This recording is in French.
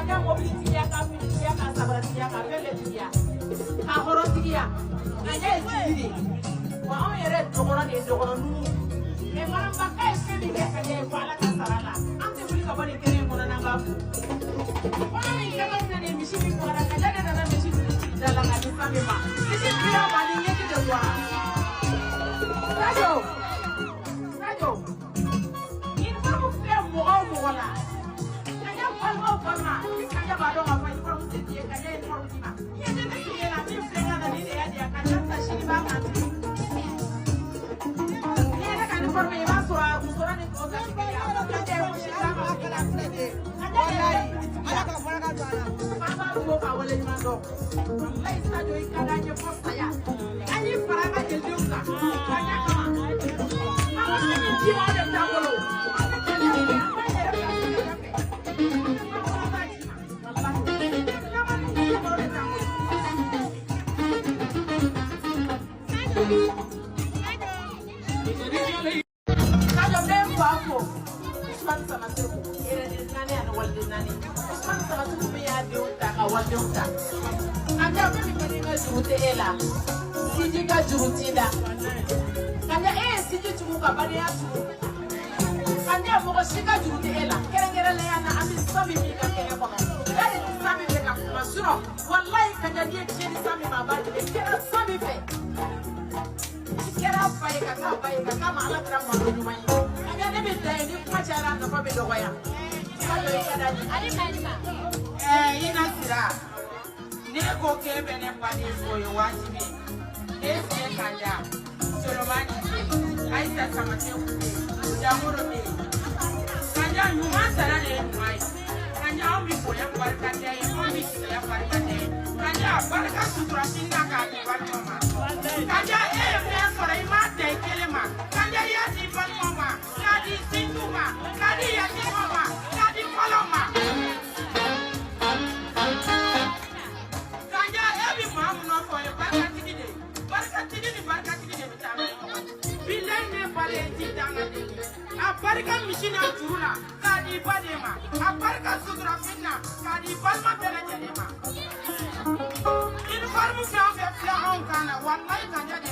kanya mobili tigiya ka fitiya ka sabaratiya ka fele tigiya ka horo tigiya kanya isiri wa on yere dogoro de dogoro nu e fana bakka esemi ke kanya ko ala ka sarala ante buli ka bani kene mo na ngafu wana ni kama ni mishimi ko ara kanya na mishimi dala na disame ma mishimi ya bani yeki de kwa Sajo in farmo fe mo wala kanya palma kanya bado ngapa in farmo te die kanya in farmo tima yende ne tie na mi frenga na ni ya dia kanya ta shini ba kan yende kan farmo ba sura ni ko ga ya kanya mo shi ba ma kala frede kanya ala ka fara ka bana baba ko ka wale ma do wallahi Sajo in kada nye posta ya ani fara ma je junga kanya kama Ti ma de tangolo Sajo dem bafo Usman sama seku ere de nani ana walde nani Usman sama seku be ya de unta ka walde unta anja be mi kadi na jurute ela siji ka jurutinda kanya siji tumu ka bani ya tumu kanya mo shika jurute ela kerengere le yana ami sabi mi ka kene kono ere sabi be ka kuma suro wallahi kanya die cheni sabi ma ba de kera sabi be kera bai ka kama ala tra ma do nyumai kanya ne be dai ni kuma chara na fa be do waya kalo ikada ali malima ina sira ne ko ke be ne pa ni so yo wajibi ese kanya Solomani Aisha Samate Jamuro be kanya nyuma sara ne mai kanya o mi ko ya barka de o mi ya barka de kanya barka sutura sinna ka ni barka ma kanya me sora ima de kelema kanya ya di barka ma kadi singuma kadi ya di mama kadi paloma kanya ebi mamu no ko ya barka tigide bitame bilen ne pare ti danga de a barka mishina turuna kadi badema a barka sutura finna kadi balma bela jedema in farmu fi on kana wallahi kanya de